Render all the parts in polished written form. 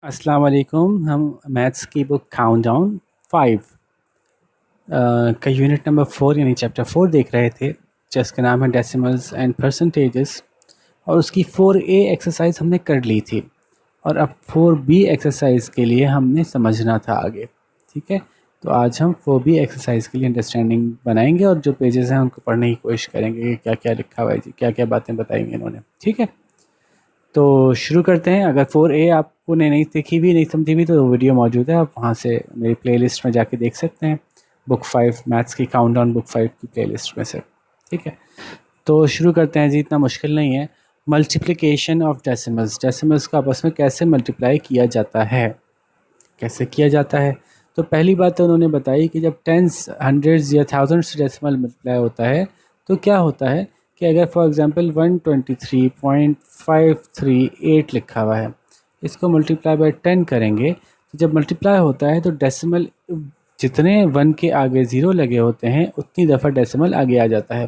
अस्सलाम वालेकुम। हम मैथ्स की बुक काउंटडाउन 5 का यूनिट नंबर 4 यानी चैप्टर 4 देख रहे थे, जिसका नाम है डेसिमल्स एंड परसेंटेजेस। और उसकी 4A एक्सरसाइज हमने कर ली थी और अब 4B एक्सरसाइज के लिए हमने समझना था आगे। ठीक है, तो आज हम 4B एक्सरसाइज के लिए अंडरस्टैंडिंग बनाएंगे और जो पेजेस हैं उनको पढ़ने की कोशिश करेंगे कि क्या क्या लिखा हुआ है जी, क्या क्या बातें बताएंगे इन्होंने। ठीक है, तो शुरू करते हैं। अगर 4A आपको ने नहीं देखी हुई, नहीं समझी हुई, तो वीडियो मौजूद है, आप वहाँ से मेरी प्लेलिस्ट में जाके देख सकते हैं। बुक 5 मैथ्स की काउंटडाउन बुक 5 की प्लेलिस्ट में से। ठीक है, तो शुरू करते हैं जी, इतना मुश्किल नहीं है। मल्टीप्लिकेशन ऑफ डेसिमल्स, डेसिमल्स को आपस में कैसे मल्टीप्लाई किया जाता है, कैसे किया जाता है। तो पहली बात तो उन्होंने बताई कि जब टेंस, हंड्रेड्स या थाउजेंड्स से डेसिमल मल्टीप्लाई होता है तो क्या होता है कि अगर फॉर एग्जांपल 123.538 लिखा हुआ है, इसको मल्टीप्लाई बाय 10 करेंगे, तो जब मल्टीप्लाई होता है तो डेसिमल जितने 1 के आगे ज़ीरो लगे होते हैं उतनी दफ़ा डेसिमल आगे आ जाता है।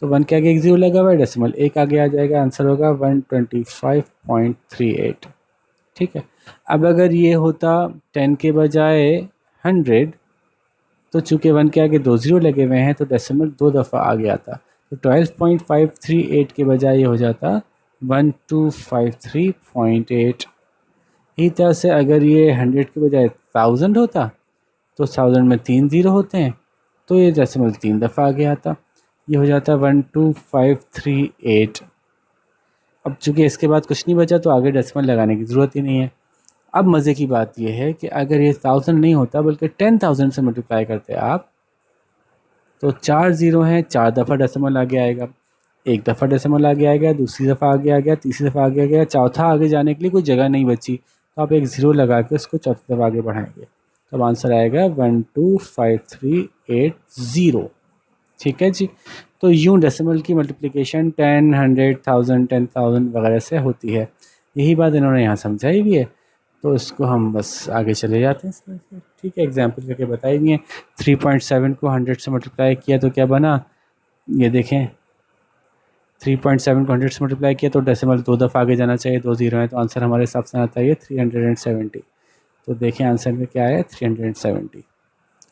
तो 1 के आगे एक ज़ीरो लगा हुआ है, डेसिमल एक आगे आ जाएगा, आंसर होगा 125.38। ठीक है, अब अगर ये होता 10 के बजाय 100, तो चूंकि 1 के आगे दो ज़ीरो लगे हुए हैं तो डेसिमल दो दफ़ा आगे आता, तो 12.538 के बजाय ये हो जाता 1253.8। इसी तरह से अगर ये 100 के बजाय 1000 होता तो 1000 में 3 ज़ीरो होते हैं, तो ये डेसिमल 3 दफ़ा आगे आता, ये हो जाता 12538। अब चूंकि इसके बाद कुछ नहीं बचा तो आगे डेसिमल लगाने की ज़रूरत ही नहीं है। अब मज़े की बात यह है कि अगर ये 1000 नहीं होता बल्कि 10,000 से मल्टीप्लाई करते आप, तो 4 ज़ीरो हैं, 4 दफ़ा डेसिमल आगे आएगा, एक दफ़ा डेसिमल आगे आएगा, दूसरी दफ़ा आगे आ गया, तीसरी दफ़ा आगे आ गया, चौथा आगे जाने के लिए कोई जगह नहीं बची, तो आप एक ज़ीरो लगा के उसको चौथी दफ़ा आगे बढ़ाएंगे, तब आंसर आएगा 1255380। ठीक है जी, तो यूँ डेसिमल की मल्टीप्लिकेशन 10, 100, 1000, 10,000 वगैरह से होती है। यही बात इन्होंने यहाँ समझाई भी है, तो इसको हम बस आगे चले जाते हैं इस तरह से। ठीक है, एग्जाम्पल करके बताई भी है। 3.7 को 100 से मल्टीप्लाई किया तो क्या बना, ये देखें। 3.7 को 100 से मल्टीप्लाई किया तो डेसिमल दो दफ़ा आगे जाना चाहिए, दो ज़ीरो है, तो आंसर हमारे हिसाब से आता है 370। तो देखें आंसर में क्या है, 370।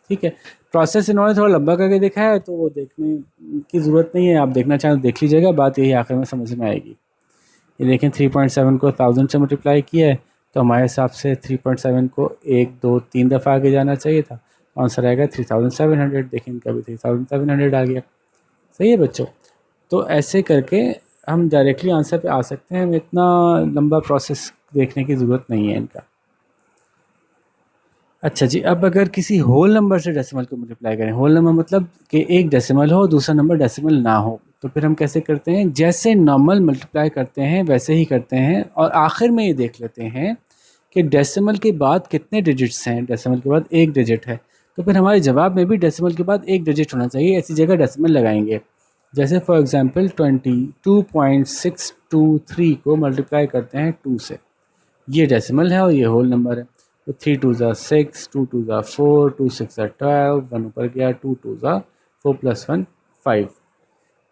ठीक है, प्रोसेस इन्होंने थोड़ा लंबा करके देखा है तो वो देखने की ज़रूरत नहीं है, आप देखना चाहें तो देख लीजिएगा, बात यही आखिर में समझ में आएगी। ये देखें 3.7 को 1000 से मल्टीप्लाई किया है, तो हमारे हिसाब से 3.7 को एक दो तीन दफ़ा आगे जाना चाहिए था, आंसर आएगा 3700। देखें इनका भी 3700 आ गया। सही है बच्चों, तो ऐसे करके हम डायरेक्टली आंसर पे आ सकते हैं, हमें इतना लंबा प्रोसेस देखने की ज़रूरत नहीं है इनका। अच्छा जी, अब अगर किसी होल नंबर से डेसिमल को मल्टीप्लाई करें, होल नंबर मतलब कि एक डेसिमल हो दूसरा नंबर डेसिमल ना हो, तो फिर हम कैसे करते हैं, जैसे नॉर्मल मल्टीप्लाई करते हैं वैसे ही करते हैं, और आखिर में ये देख लेते हैं कि डेसिमल के बाद कितने डिजिट्स हैं। डेसिमल के बाद एक डिजिट है, तो फिर हमारे जवाब में भी डेसिमल के बाद एक डिजिट होना चाहिए, ऐसी जगह डेसिमल लगाएंगे। जैसे फॉर एग्जांपल 22.623 को मल्टीप्लाई करते हैं 2 से, ये डेसिमल है और ये होल नंबर है, तो 3 2 ज़ा 6, 2 2 ज़ा 4, 2 6 ज़ा 12, 1 ऊपर गया, 2 2 ज़ा 4 + 1 5।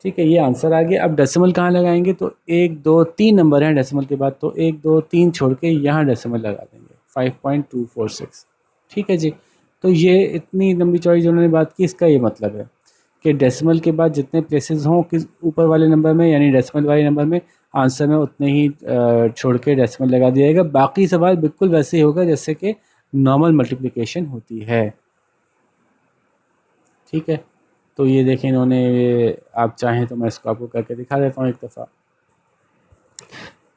ठीक है, ये आंसर आ गया। अब डेसिमल कहाँ लगाएंगे, तो एक दो तीन नंबर हैं डेसिमल के बाद, तो एक दो तीन छोड़ के यहाँ डेसिमल लगा देंगे 5.246। ठीक है जी, तो ये इतनी लंबी चौड़ी जो उन्होंने बात की, इसका ये मतलब है कि डेसिमल के बाद जितने प्लेसेस हों किस ऊपर वाले नंबर में, यानी डेसिमल वाले नंबर में, आंसर में उतने ही छोड़ के डेसिमल लगा दिया जाएगा। बाकी सवाल बिल्कुल वैसे ही होगा जैसे कि नॉर्मल मल्टीप्लिकेशन होती है। ठीक है, तो ये देखें इन्होंने, आप चाहें तो मैं इसको आपको करके दिखा देता हूँ एक दफ़ा।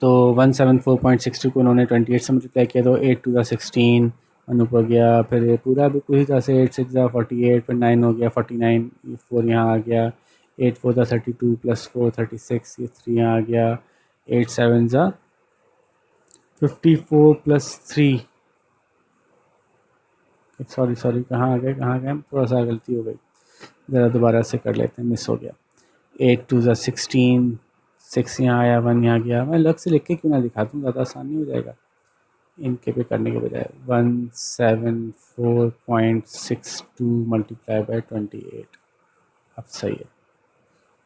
तो 174.62 को उन्होंने 28 से मल्टीप्लाई किया, तो 8 2 ज़ा 16, 1 ऊपर गया, फिर ये पूरा भी पूरी तरह से 8 6 ज़ा 48, फिर 9 हो गया 49, ये 4 यहाँ आ गया, 8 4 ज़ा 32 + 4 36, ये 3 यहाँ आ गया, 8 7 ज़ा 54 + 3, सॉरी सॉरी कहाँ आ गए, कहाँ गए, थोड़ा सा गलती हो गई, ज़रा दोबारा से कर लेते हैं, मिस हो गया। 8 2 ज़ा 16, 6 यहाँ आया, 1 यहाँ गया, मैं अलग से लिख के क्यों ना दिखा दूँ, ज़्यादा आसान नहीं हो जाएगा इनके पे करने के बजाय। 174.62 मल्टीप्लाई बाय 28, अब सही है।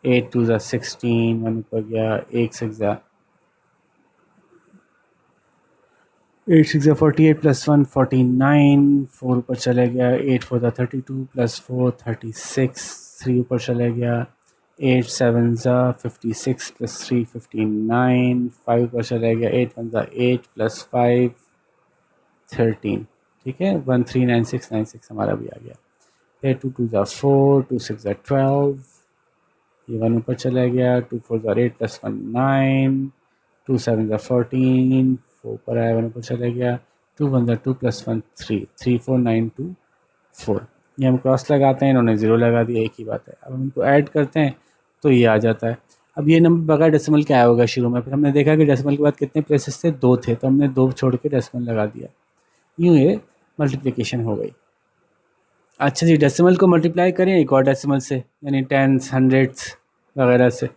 8 2 ज़ा 16, 1 ऊपर गया, 8 6 ज़ा 8 6 48 प्लस 1 49, 4 ऊपर चले गया, 8 4 32 प्लस 4 36, 3 ऊपर चले गया, 8 7 56 प्लस 3 59, 5 ऊपर चले गया, 8 1 8 प्लस 5 13, ठीक है, 139696 हमारा भी आ गया। फिर 2 2 4, 2 6 12, ये 1 ऊपर चला गया, 2 4 8 प्लस 1 9, 2 7 14, 4 ऊपर आया, 1 ऊपर चला गया, 2 1 2 प्लस 1 3, 3 4 9 2 4। ये हम क्रॉस लगाते हैं, इन्होंने ज़ीरो लगा दिया, एक ही बात है। अब हम इनको ऐड करते हैं तो ये आ जाता है। अब ये नंबर बगैर डेसिमल क्या होगा शुरू में, फिर हमने देखा कि डेसिमल के बाद कितने प्लेसेस थे, 2 थे, तो हमने 2 छोड़ के डेसिमल लगा दिया, यूँ ये मल्टीप्लिकेशन हो गई। अच्छा जी, डेसिमल को मल्टीप्लाई करें एक और डेसिमल से, यानी टेंस हंड्रेड्स वगैरह से,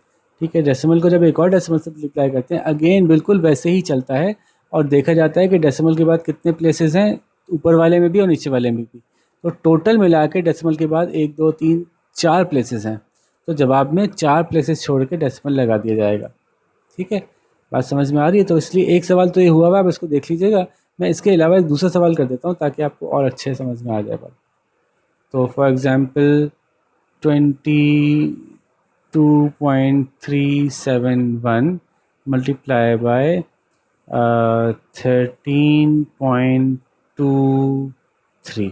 ठीक है। डेसिमल को जब एक और डेसिमल से मल्टीप्लाई करते हैं, अगेन बिल्कुल वैसे ही चलता है और देखा जाता है कि डेसिमल के बाद कितने प्लेसेस हैं, ऊपर वाले में भी और नीचे वाले में भी। तो टोटल मिला के डेसिमल के बाद 1 2 3 4 प्लेसेस हैं, तो जवाब में 4 प्लेसेस छोड़ के डेसिमल लगा दिया जाएगा, ठीक है। बात समझ में आ रही है? तो इसलिए एक सवाल तो ये हुआ हुआ है, आप इसको देख लीजिएगा। मैं इसके अलावा एक दूसरा सवाल कर देता हूँ ताकि आपको और अच्छे समझ में आ जाए बात। तो फॉर एग्ज़ाम्पल 22.371 मल्टीप्लाई बाय 13.23,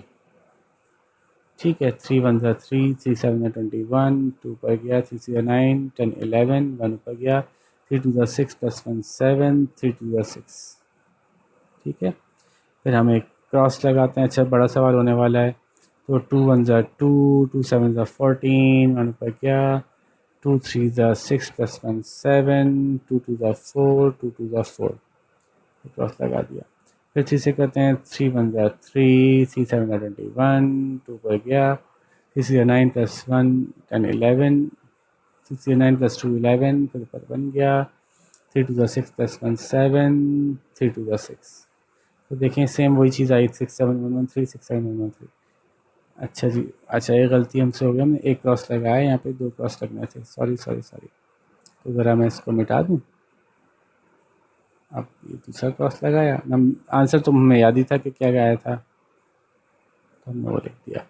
ठीक है। 3 1 3, 3 7 21, 2 पर गया, 3 6 9 10 11, 1 ऊपर गया, 3 2 6 प्लस 1 7, 3 2 6, ठीक है। फिर हम एक क्रॉस लगाते हैं। अच्छा, बड़ा सवाल होने वाला है। तो 2 1 2, 2 7 14, 1 ऊपर गया, 2 3 6 प्लस 1 7, 2 2 4, 2 2 4, क्रॉस लगा दिया। फिर 3 से करते हैं, 3 1 3, 3 7 21, 2 पर गया, 3 6 9 प्लस 1 10 11, 6 9 प्लस 2 11, फिर ऊपर बन गया, 3 2 6 प्लस 1 7, 3 2 6। तो देखें सेम वही चीज़ आई, 6 7 1 1 3, 6 7 1 1 3। अच्छा जी, अच्छा ये गलती हमसे हो गया, हमने एक क्रॉस लगाया, यहाँ पे 2 क्रॉस लगने थे, सॉरी सॉरी सॉरी। तो ज़रा मैं इसको मिटा दूँ। अब ये दूसरा क्रॉस लगाया, आंसर तो हमें याद ही था कि क्या गया था, तो हमने वो लिख दिया।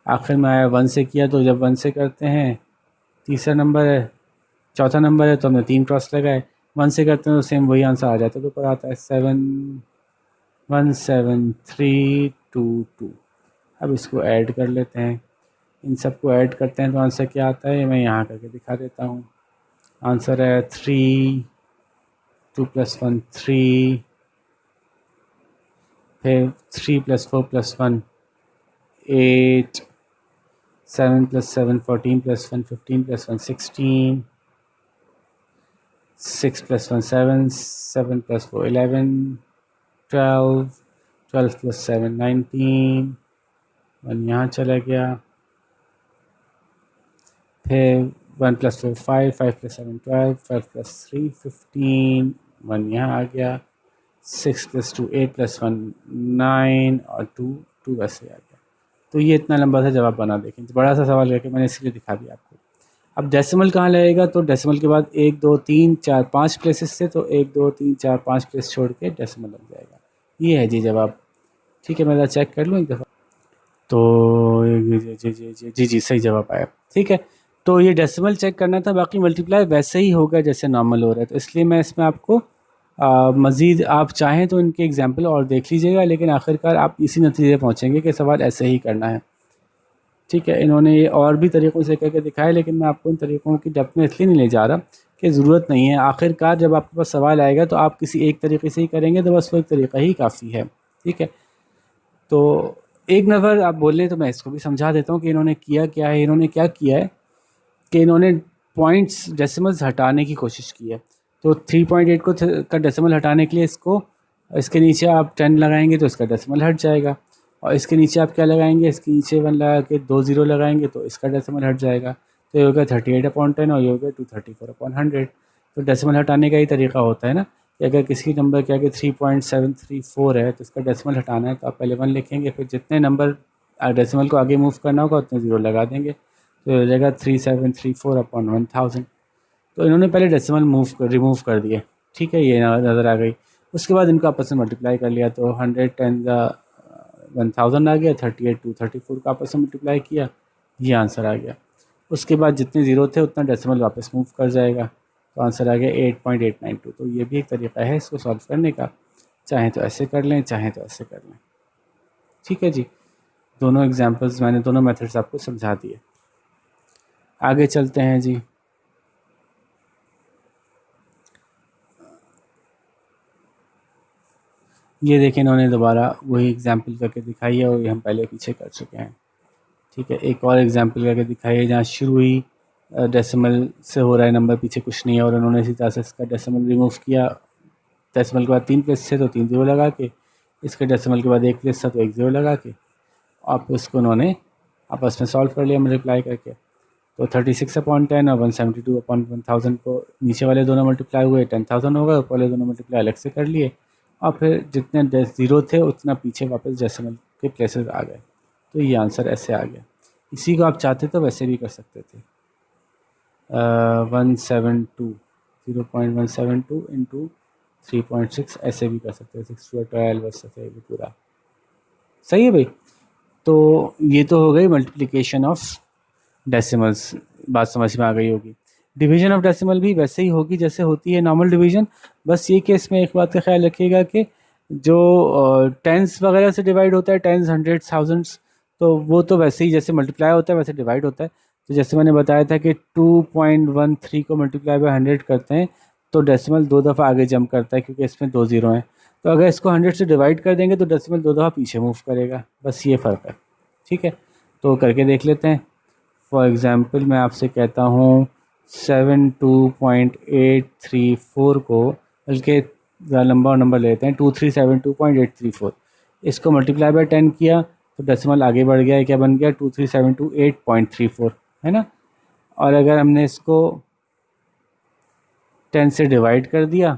आखिर में आया 1 से किया, तो जब 1 से करते हैं, तीसरा नंबर है, चौथा नंबर है, तो हमने 3 क्रॉस लगाए। 1 से करते हैं तो सेम वही आंसर आ जाता है, तो ऊपर आता है 7 1 7 3 2 2। अब इसको ऐड कर लेते हैं, इन सबको ऐड करते हैं तो आंसर क्या आता है, मैं यहाँ करके दिखा देता हूँ। आंसर है 3 2 प्लस 1 3, फिर 3 plus 4 plus 1 8, 7 plus 7 14 plus 1 15 plus 1 16, 6 plus 1 7, 7 plus 4 11, 12, 12 plus 7 19, 1 यहाँ चला गया, फिर 1 प्लस 4 5, 5 प्लस 7 12, 12 प्लस 3 15, 1 यहाँ आ गया, 6 प्लस 2 8 प्लस 1 9 और 2 2 वैसे आ गया। तो ये इतना लंबा सा जवाब बना, देखें बड़ा सा सवाल करके मैंने इसलिए दिखा दिया आपको। अब डेसिमल कहाँ लगेगा, तो डेसिमल के बाद 1 2 3 4 5 प्लेसेस से, तो 1 2 3 4 5 प्लेस छोड़ के डेसिमल लग जाएगा। ये है जी जवाब, ठीक है। मैं ज़रा चेक कर लूँ एक दफ़ा। तो जी जी जी जी जी जी जी सही जवाब आया, ठीक है। तो ये डेसिमल चेक करना था, बाकी मल्टीप्लाई वैसे ही होगा जैसे नॉर्मल हो रहा है, तो इसलिए मैं इसमें आपको मज़ीद आप चाहें तो इनके एग्जाम्पल और देख लीजिएगा, लेकिन आखिरकार आप इसी नतीजे पहुँचेंगे कि सवाल ऐसे ही करना है, ठीक है। इन्होंने ये और भी तरीक़ों से करके दिखाया, लेकिन मैं आपको इन तरीक़ों की डेप्थ में इसलिए नहीं ले जा रहा कि ज़रूरत नहीं है। आखिरकार जब आपके पास सवाल आएगा तो आप किसी एक तरीके से ही करेंगे, तो बस वो एक तरीका ही काफ़ी है, ठीक है। तो एक नज़र आप बोलें तो मैं इसको भी समझा देता हूँ कि इन्होंने किया क्या है। इन्होंने क्या किया है कि इन्होंने पॉइंट्स डेसिमल्स हटाने की कोशिश की है। तो 3.8 को का डेसिमल हटाने के लिए इसके नीचे आप 10 लगाएंगे तो इसका डेसिमल हट जाएगा, और इसके नीचे आप क्या लगाएंगे, इसके नीचे 1 लगा के 2 ज़ीरो लगाएंगे तो इसका डेसिमल हट जाएगा। तो ये होगा 38/10 और ये होगा 234/100। तो डेसिमल हटाने का ही तरीका होता है ना, कि अगर किसी नंबर के आगे 3.734 है तो इसका डेसिमल हटाना है, तो आप पहले 1 लिखेंगे, फिर जितने नंबर डेसिमल को आगे मूव करना होगा उतने ज़ीरो लगा देंगे, तो हो जाएगा 3734/1000। तो इन्होंने पहले डेसिमल रिमूव कर दिए, ठीक है, ये नज़र आ गई। उसके बाद इनको आपस में मल्टीप्लाई कर लिया तो 100 10 1000 आ गया, 38 2 34 का आपस में मल्टीप्लाई किया, ये आंसर आ गया। उसके बाद जितने ज़ीरो थे उतना डेसिमल वापस मूव कर जाएगा, तो आंसर आ गया 8.892। तो ये भी एक तरीका है इसको सॉल्व करने का, चाहे तो ऐसे कर लें चाहे तो ऐसे कर लें। ठीक है जी, दोनों एग्जांपल्स मैंने दोनों मेथड्स आपको समझा दिए। आगे चलते हैं जी। ये देखें इन्होंने दोबारा वही एग्जांपल करके दिखाई है और ये हम पहले पीछे कर चुके हैं। ठीक है, एक और एग्जांपल करके दिखाई है जहाँ शुरू ही डेसिमल से हो रहा है नंबर, पीछे कुछ नहीं है, और उन्होंने इसी तरह से इसका डेसिमल रिमूव किया। डेसिमल के बाद 3 प्लेस थे तो 3 जीरो लगा के, इसके डेसिमल के बाद 1 प्लेस था तो 1 जीरो लगा के, और फिर उसको उन्होंने आपस में सॉल्व कर लिया मल्टीप्लाई करके। तो 36/10 और 172/1000 को नीचे वाले दोनों मल्टीप्लाई हुए 10,000 होगा, ऊपर वाले दोनों मल्टीप्लाई अलग से कर लिए, और फिर जितने ज़ीरो थे उतना पीछे वापस डेसिमल के प्लेसेस आ गए। तो ये आंसर ऐसे आ गया। इसी को आप चाहते तो वैसे भी कर सकते थे, 172 0.172 इंटू 3.6 ऐसे भी कर सकते थे, 6/12 बस सकते पूरा। सही है भाई। तो ये तो हो गई मल्टीप्लिकेशन ऑफ डेसिमल्स, बात समझ में आ गई होगी। डिवीजन ऑफ डेसिमल भी वैसे ही होगी जैसे होती है नॉर्मल डिवीजन, बस ये केस में एक बात का ख्याल रखिएगा कि जो टेंस वगैरह से डिवाइड होता है, टेंस हंड्रेड्स थाउजेंड्स, तो वो तो वैसे ही जैसे मल्टीप्लाई होता है वैसे डिवाइड होता है। तो जैसे मैंने बताया था कि 2.13 को मल्टीप्लाई बाय 100 करते हैं तो डेसिमल 2 दफ़ा आगे जंप करता है क्योंकि इसमें 2 ज़ीरो हैं। तो अगर इसको 100 से डिवाइड कर देंगे तो डेसिमल 2 दफ़ा पीछे मूव करेगा, बस ये फ़र्क है। ठीक है, तो करके देख लेते हैं। फॉर एग्ज़ाम्पल मैं आपसे कहता हूँ 72.834 को, बल्कि लंबा नंबर लेते हैं 2372.834, इसको मल्टीप्लाई बाय 10 किया तो डेसिमल आगे बढ़ गया, क्या बन गया 2372.834, है ना। और अगर हमने इसको 10 से डिवाइड कर दिया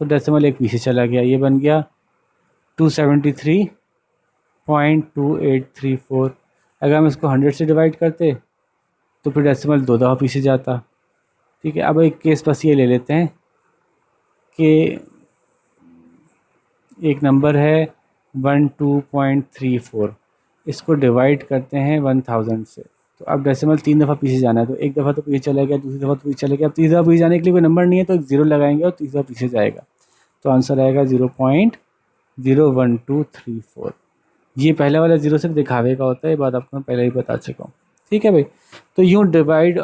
तो डेसिमल एक पीछे चला गया, ये बन गया 273.2834। अगर हम इसको 100 से डिवाइड करते तो फिर डेसिमल 2 दफ़ा पीछे जाता। ठीक है, अब एक केस बस ये ले लेते हैं कि एक नंबर है 12.34, इसको डिवाइड करते हैं 1000 से, तो अब डेसिमल 3 दफ़ा पीछे जाना है, तो एक दफ़ा तो पीछे चला गया, दूसरी दफ़ा तो पीछे चला गया, अब तीसरी दफ़ा पीछे जाने के लिए कोई नंबर नहीं है तो एक ज़ीरो लगाएंगे और तीसरा पीछे जाएगा, तो आंसर आएगा 0.01234। ये पहले वाला ज़ीरो सिर्फ दिखावे का होता है, ये बात आपको मैं पहले ही बता चुका हूँ। ठीक है भाई, तो यूँ डिवाइड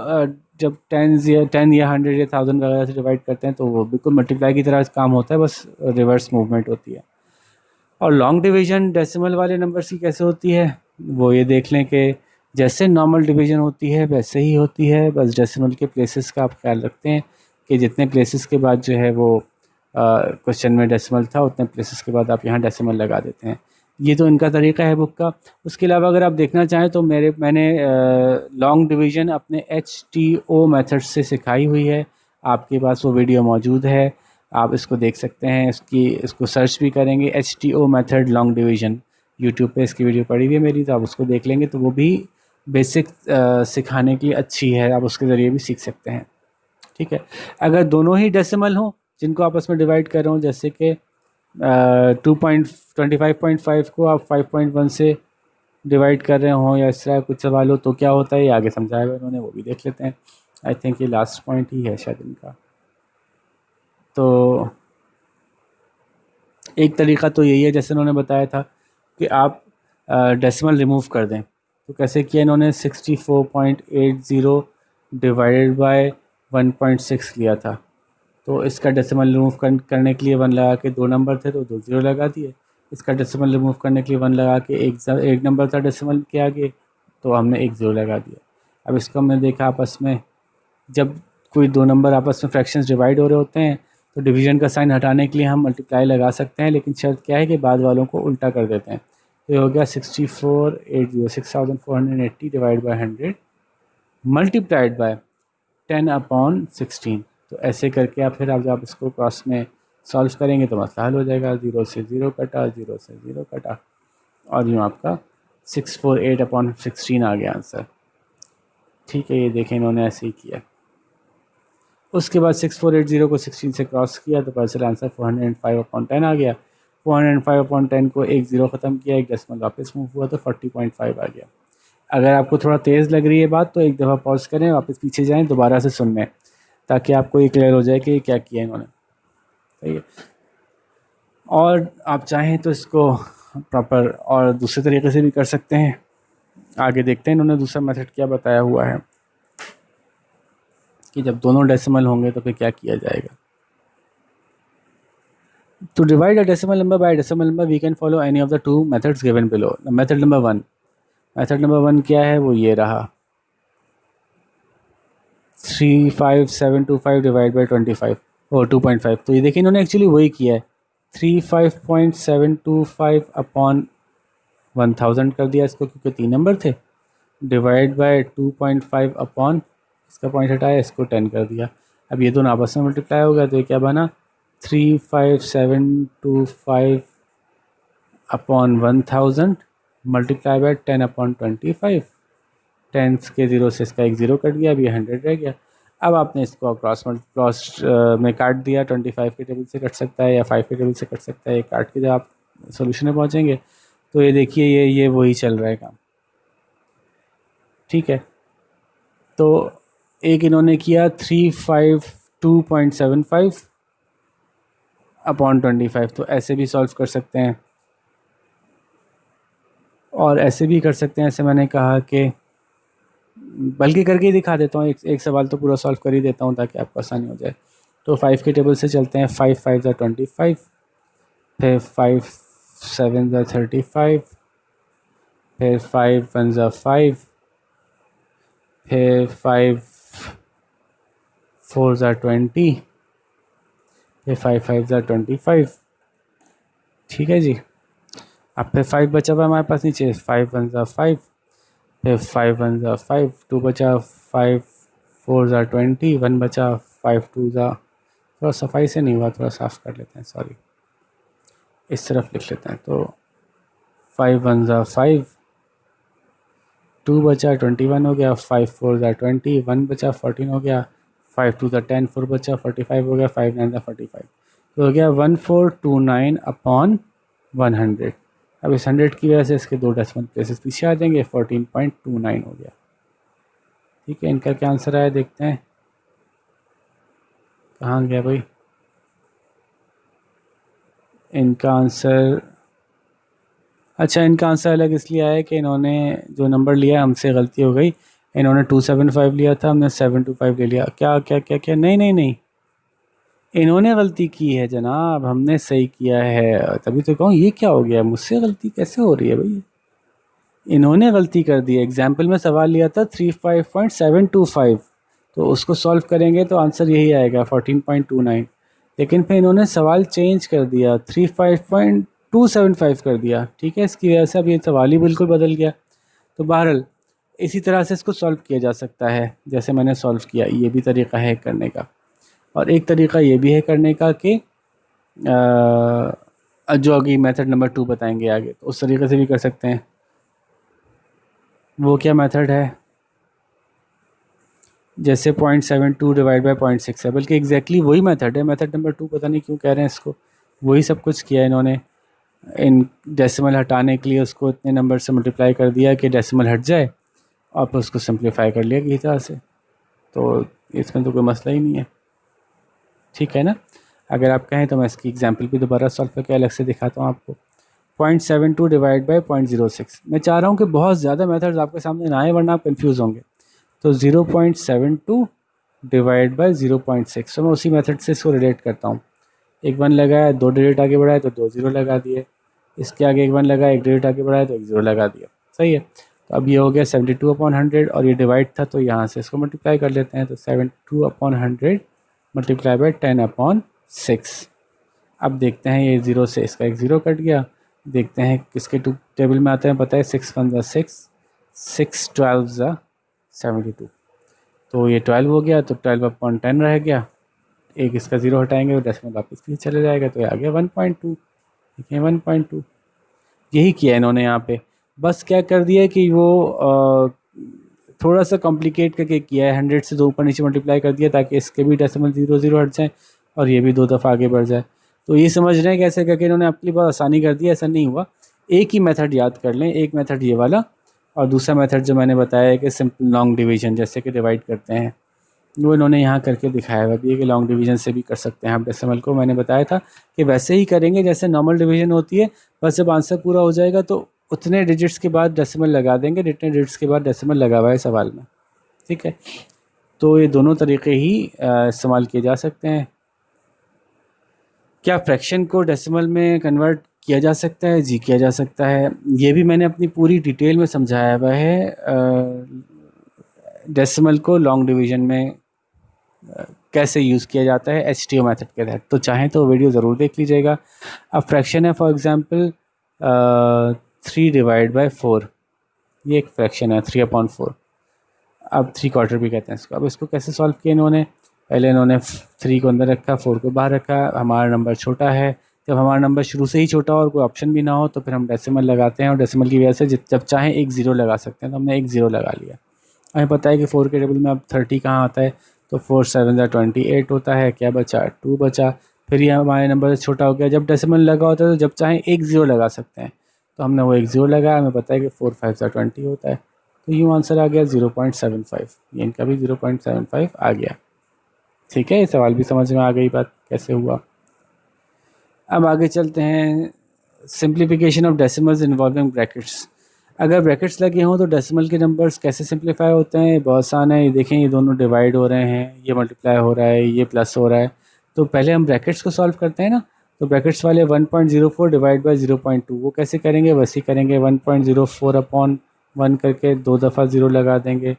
जब 10 या 100 या 100 या 1000 वगैरह से डिवाइड करते हैं तो वो बिल्कुल मल्टीप्लाई की तरह काम होता है, बस रिवर्स मूवमेंट होती है। और लॉन्ग डिवीजन डेसिमल वाले नंबर्स की कैसे होती है वो ये देख लें कि जैसे नॉर्मल डिवीजन होती है वैसे ही होती है, बस डेसिमल के प्लेसेस का आप ख्याल रखते हैं कि जितने प्लेसेस के बाद जो है वो क्वेश्चन में डेसिमल था उतने प्लेसेस के बाद आप यहाँ डेसिमल लगा देते हैं। ये तो इनका तरीका है बुक का। उसके अलावा अगर आप देखना चाहें तो मैंने लॉन्ग डिवीजन अपने HTO मेथड से सिखाई हुई है, आपके पास वो वीडियो मौजूद है, आप इसको देख सकते हैं। इसको सर्च भी करेंगे HTO method long division, YouTube पे इसकी वीडियो पड़ी हुई है मेरी, तो आप उसको देख लेंगे तो वो भी बेसिक सिखाने के लिए अच्छी है, आप उसके ज़रिए भी सीख सकते हैं। ठीक है, अगर दोनों ही डेसिमल हों जिनको आपस में डिवाइड कर रहा हूँ, जैसे कि 25.5 को आप 5.1 से डिवाइड कर रहे हों या इस तरह कुछ सवाल हो तो क्या होता है, ये आगे समझाया उन्होंने, वो भी देख लेते हैं। आई थिंक ये लास्ट पॉइंट ही है शायद इनका। तो एक तरीका तो यही है जैसे उन्होंने बताया था कि आप डेसिमल रिमूव कर दें, तो कैसे किया इन्होंने 64.80 डिवाइडेड बाय 1.6 लिया था, तो इसका डेसिमल रिमूव करने के लिए 1 लगा के, 2 नंबर थे तो 2 ज़ीरो लगा दिए। इसका डेसिमल रिमूव करने के लिए 1 लगा के, एक नंबर था डेसिमल के आगे तो हमने 1 ज़ीरो लगा दिया। अब इसको हमने देखा आपस में, जब कोई दो नंबर आपस में फ्रैक्शंस डिवाइड हो रहे होते हैं तो डिवीजन का साइन हटाने के लिए हम मल्टीप्लाई लगा सकते हैं, लेकिन शर्त क्या है कि बाद वालों को उल्टा कर देते हैं। तो ये हो गया 6480 डिवाइड बाई 100 मल्टीप्लाइड बाय 10/16। तो ऐसे करके आप फिर आप जब इसको क्रॉस में सॉल्व करेंगे तो मसला हल हो जाएगा। 0 से 0 कटा, 0 से 0 कटा, और यूँ आपका 648/16 आ गया आंसर। ठीक है, ये देखें इन्होंने ऐसे ही किया। उसके बाद 6480 को 16 से क्रॉस किया तो पता चला आंसर 405/10 आ गया। 405/10 को एक ज़ीरो ख़त्म किया, एक डेसिमल वापस मूव हुआ तो 40.5 आ गया। अगर आपको थोड़ा तेज़ लग रही है बात तो एक दफ़ा पॉज करें, वापस पीछे जाएं, दोबारा से सुन लें ताकि आपको ये क्लियर हो जाए कि क्या किया इन्होंने। सही है। और आप चाहें तो इसको प्रॉपर और दूसरे तरीके से भी कर सकते हैं। आगे देखते हैं इन्होंने दूसरा मेथड क्या बताया हुआ है कि जब दोनों डेसिमल होंगे तो फिर क्या किया जाएगा। To divide a decimal number by a decimal number, we can follow any of the two methods given below. Method number one. Method number one क्या है, वो ये रहा, 35725 डिवाइड बाई 25 और 2.5। तो ये देखिए इन्होंने एक्चुअली वही किया है, 35.725 अपॉन 1000 कर दिया इसको क्योंकि 3 नंबर थे, डिवाइड बाय 2.5 अपॉन इसका पॉइंट हटाया, इसको 10 कर दिया। अब ये दोनों आपस में मल्टीप्लाई होगा तो ये क्या बना, 35725 अपॉन 1000 मल्टीप्लाई बाय 10 अपॉन 25। 10 के ज़ीरो से इसका एक ज़ीरो कट गया, अब ये 100 रह गया। अब आपने इसको क्रॉस में काट दिया, 25 के टेबल से कट सकता है या 5 के टेबल से कट सकता है। ये काट के जब आप सोल्यूशन में पहुँचेंगे तो ये देखिए ये वही चल रहा है काम। ठीक है, तो एक इन्होंने किया 352.75 अपॉन 25, तो ऐसे भी सॉल्व कर सकते हैं और ऐसे भी कर सकते हैं। ऐसे मैंने कहा कि बल्कि करके ही दिखा देता हूँ, एक सवाल तो पूरा सॉल्व कर ही देता हूँ ताकि आपको आसानी हो जाए। तो 5 के टेबल से चलते हैं, 5 5 ज़ा 25, फिर 5 7 ज़ा 35, फिर 5 1 ज़ा 5, फिर 5 4 ज़ा 20, फिर 5 5 ज़ा 25। ठीक है जी। अब फिर 5 बचा हुआ हमारे पास नीचे, 5 1 ज़ा 5, फिर 5 1 ज़ा 5, 2 बचा, 5 4 ज़ा 20, 1 बचा, 5 2 ज़ा, थोड़ा सफाई से नहीं हुआ, थोड़ा साफ कर लेते हैं, सॉरी, इस तरफ लिख लेते हैं। तो 5 1 ज़ा 5, 2 बचा, 21 हो गया, 5 4 ज़ा 20, 1 बचा, 14 हो गया, 5 2 ज़ा 10, 4 बचा, 45 हो गया, 5 9 ज़ा 45, तो हो गया 1429 अपॉन 100। अब इस 100 की वजह से इसके दो डेसिमल प्लेसेस पीछे आ जाएंगे, 14.29 हो गया। ठीक है, इनका क्या आंसर आया देखते हैं, कहाँ गया भाई इनका आंसर। अच्छा, इनका आंसर अलग इसलिए आया कि इन्होंने जो नंबर लिया हमसे गलती हो गई, इन्होंने 275 लिया था, हमने 725 ले लिया। क्या क्या क्या क्या, नहीं नहीं नहीं, इन्होंने गलती की है जनाब, हमने सही किया है। तभी तो कहूँ ये क्या हो गया, मुझसे गलती कैसे हो रही है भाई, इन्होंने गलती कर दी है। एग्जाम्पल में सवाल लिया था 35.725, तो उसको सॉल्व करेंगे तो आंसर यही आएगा 14.29, लेकिन फिर इन्होंने सवाल चेंज कर दिया, 35.275 कर दिया। ठीक है, इसकी वजह से अब ये सवाल ही बिल्कुल बदल गया। तो बहरहाल इसी तरह से इसको सॉल्व किया जा सकता है जैसे मैंने सॉल्व किया, ये भी तरीका है करने का। और एक तरीका ये भी है करने का कि जो अभी मेथड नंबर 2 बताएंगे आगे, तो उस तरीके से भी कर सकते हैं। वो क्या मेथड है, जैसे 0.72 डिवाइड बाई 0.6 है, बल्कि एग्जैक्टली वही मेथड है। मेथड नंबर 2 पता नहीं क्यों कह रहे हैं इसको, वही सब कुछ किया इन्होंने। इन डेसिमल हटाने के लिए उसको इतने नंबर से मल्टीप्लाई कर दिया कि डेसिमल हट जाए और फिर उसको सिंप्लीफाई कर लिया किसी तरह से, तो इसमें तो कोई मसला ही नहीं है। ठीक है ना, अगर आप कहें तो मैं इसकी एग्जांपल भी दोबारा सॉल्व करके अलग से दिखाता हूँ आपको। 0.72 डिवाइड बाई 0.06, मैं चाह रहा हूँ कि बहुत ज़्यादा मेथड्स आपके सामने ना आए वरना आप कन्फ्यूज़ होंगे। तो 0.72 डिवाइड बाई 0.6, तो मैं उसी मेथड से इसको रिलेट करता हूँ। एक 1 लगाया, 2 डिजिट आगे बढ़ाए तो 2 ज़ीरो लगा दिए, इसके आगे एक 1 लगाया, 1 डिजिट आगे बढ़ाए तो 1 ज़ीरो लगा दिया। सही है, तो अब ये हो गया 72/100 और ये डिवाइड था तो यहाँ से इसको मल्टीप्लाई कर लेते हैं। तो 72/100 मल्टीप्लाई बाई 10/6। अब देखते हैं ये ज़ीरो से इसका एक ज़ीरो कट गया, देखते हैं किसके टू टेबल में आते हैं, पता है 6 1 ज़ा 6, 6 12 ज़ा 72, तो ये 12 हो गया, तो 12/10 रह गया, एक इसका ज़ीरो हटाएंगे तो डेसिमल वापस भी चले जाएगा, तो ये आ गया 1.2। देखिए 1.2 यही किया इन्होंने यहाँ पे। बस क्या कर दिया कि वो थोड़ा सा कॉम्प्लिकेट करके किया है, 100 से 2 ऊपर नीचे मल्टीप्लाई कर दिया ताकि इसके भी डेसिमल 0 0 हट जाए और ये भी 2 दफ़ा आगे बढ़ जाए। तो ये समझ रहे हैं कैसे करके इन्होंने आपके लिए बहुत आसानी कर दी, ऐसा नहीं हुआ। एक ही मेथड याद कर लें, एक मेथड ये वाला और दूसरा मेथड जो मैंने बताया है कि सिंपल लॉन्ग डिवीजन जैसे कि डिवाइड करते हैं, वो इन्होंने यहाँ करके दिखाया हुआ भी है कि लॉन्ग डिवीजन से भी कर सकते हैं आप डेसिमल को। मैंने बताया था कि वैसे ही करेंगे जैसे नॉर्मल डिवीजन होती है, बस जब आंसर पूरा हो जाएगा तो उतने डिजिट्स के बाद डेसिमल लगा देंगे जितने डिजिट्स के बाद डेसिमल लगा हुआ है सवाल में। ठीक है, तो ये दोनों तरीके ही इस्तेमाल किए जा सकते हैं। क्या फ्रैक्शन को डेसिमल में कन्वर्ट किया जा सकता है? जी किया जा सकता है। ये भी मैंने अपनी पूरी डिटेल में समझाया हुआ है डेसिमल को लॉन्ग डिवीजन में कैसे यूज़ किया जाता है HTO मेथड के तहत। तो चाहें तो वीडियो ज़रूर देख लीजिएगा। अब फ्रैक्शन है फॉर एग्जांपल 3/4, ये एक फ्रैक्शन है 3/4। अब 3/4 भी कहते हैं इसको। अब इसको कैसे सॉल्व किया इन्होंने? पहले इन्होंने 3 को अंदर रखा, 4 को बाहर रखा। हमारा नंबर छोटा है, जब हमारा नंबर शुरू से ही छोटा हो और कोई ऑप्शन भी ना हो तो फिर हम डेसिमल लगाते हैं और डेसिमल की वजह से जब चाहें एक ज़ीरो लगा सकते हैं। तो हमने एक ज़ीरो लगा लिया। हमें पता है कि 4 के टेबल में अब 30 कहाँ आता है, तो 4 7 28 होता है। क्या बचा? 2 बचा। फिर ये हमारे नंबर से छोटा हो गया। जब डेसिमल लगा होता है तो जब चाहें एक ज़ीरो लगा सकते हैं, तो हमने वो एक ज़ीरो लगाया। हमें पता है कि 4 5 20 होता है, तो यूँ आंसर आ गया 0.75। ये इनका भी 0.75 आ गया। ठीक है, ये सवाल भी समझ में आ गई बात कैसे हुआ। अब आगे चलते हैं, simplification of decimals involving brackets. अगर ब्रैकेट्स लगे हों तो डेसिमल के नंबर्स कैसे सिंप्लीफाई होते हैं? बहुत आसान है। ये देखें, ये दोनों डिवाइड हो रहे हैं, ये मल्टीप्लाई हो रहा है, ये प्लस हो रहा है। तो पहले हम ब्रैकेट्स को सॉल्व करते हैं ना। तो ब्रैकेट्स वाले 1.04 डिवाइड बाई 0.2 वो कैसे करेंगे? वैसे करेंगे 1.04/1 करके 2 दफ़ा 0 लगा देंगे,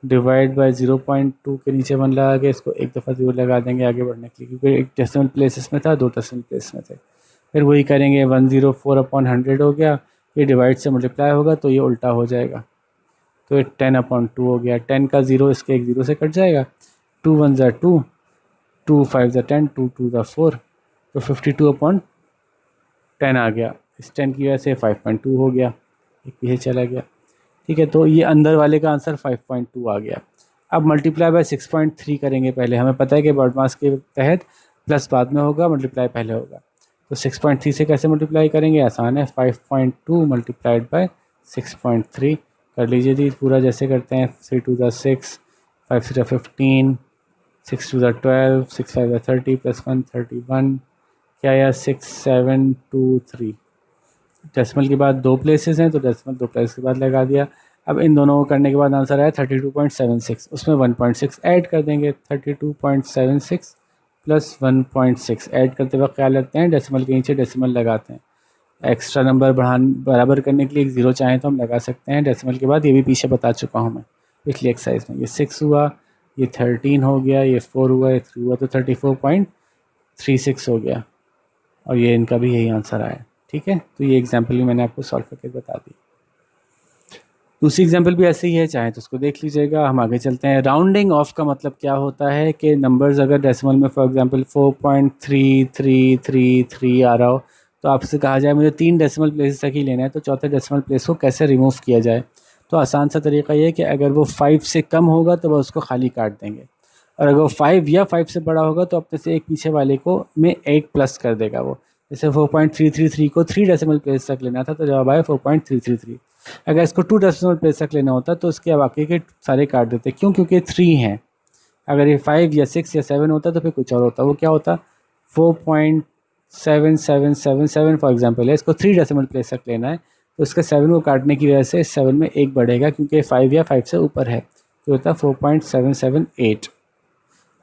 डिवाइड बाई 0.2 के नीचे 1 लगा के इसको एक दफ़ा 0 लगा देंगे आगे बढ़ने के लिए, क्योंकि एक डेसिमल प्लेस इसमें था, 2 डेसिमल प्लेस में थे। फिर वही करेंगे 104/100 हो गया, ये डिवाइड से मल्टीप्लाई होगा तो ये उल्टा हो जाएगा, तो ये 10/2 हो गया। 10 का 0 इसके एक 0 से कट जाएगा। 2 1 ज़ा 2, 2 5 ज़ा 10, 2 2 ज़ा 4, तो 52/10 आ गया। इस 10 की वजह से 5.2 हो गया, एक पीछे चला गया। ठीक है, तो ये अंदर वाले का आंसर 5.2 आ गया। अब मल्टीप्लाई बाय 6.3 करेंगे पहले। हमें पता है कि बॉड मास के तहत प्लस बाद में होगा, मल्टीप्लाई पहले होगा। तो 6.3 से कैसे मल्टीप्लाई करेंगे? आसान है, 5.2 मल्टीप्लाइड बाय 6.3 कर लीजिए जी। पूरा जैसे करते हैं, 3 2 ज़ा 6, 5 3 ज़ा 15, 6 2 ज़ा 12, 6 5 ज़ा 30, प्लस 1 31। क्या यार, 6 7 2 3। डेसिमल के बाद 2 प्लेसेस हैं तो डेसिमल 2 प्लेस के बाद लगा दिया। अब इन दोनों को करने के बाद आंसर आया 32.76। उसमें 1.6 ऐड कर देंगे। 32.76 प्लस 1.6 ऐड करते वक्त ख्याल रखते हैं डेसिमल के नीचे डेसिमल लगाते हैं। एक्स्ट्रा नंबर बराबर करने के लिए एक ज़ीरो चाहें तो हम लगा सकते हैं डेसिमल के बाद। ये भी पीछे बता चुका हूँ मैं पिछली एक्सरसाइज में। ये 6 हुआ, ये 13 हो गया, ये 4 हुआ, ये 3 हुआ, तो 34.36 हो गया और ये इनका भी यही आंसर आया। ठीक है, तो ये एग्जाम्पल भी मैंने आपको सॉल्व करके बता दी। दूसरी एग्जाम्पल भी ऐसे ही है, चाहे तो उसको देख लीजिएगा। हम आगे चलते हैं। राउंडिंग ऑफ का मतलब क्या होता है कि नंबर्स अगर डेसिमल में फॉर एग्जांपल 4.3333 आ रहा हो तो आपसे कहा जाए मुझे 3 डेसिमल प्लेस तक ही लेना है, तो चौथे डेसिमल प्लेस को कैसे रिमूव किया जाए? तो आसान सा तरीका ये है कि अगर वो 5 से कम होगा तो वह उसको खाली काट देंगे, और अगर वो 5 या 5 से बड़ा होगा तो अपने से एक पीछे वाले को में 8 प्लस कर देगा वो। जैसे 4.333 को 3 डेसिमल प्लेस तक लेना था तो जवाब आया 4.333। अगर इसको 2 डेसिमल प्लेस तक लेना होता तो उसके बाकी के सारे काट देते। क्यों? क्योंकि 3 हैं। अगर ये 5 या 6 या 7 होता तो फिर कुछ और होता। वो क्या होता? 4.7777 फॉर एग्जांपल है, इसको 3 डेसिमल प्लेस तक लेना है तो उसके 7 को काटने की वजह से 7 में 1 बढ़ेगा क्योंकि 5 या 5 से ऊपर है, तो होता 4.778।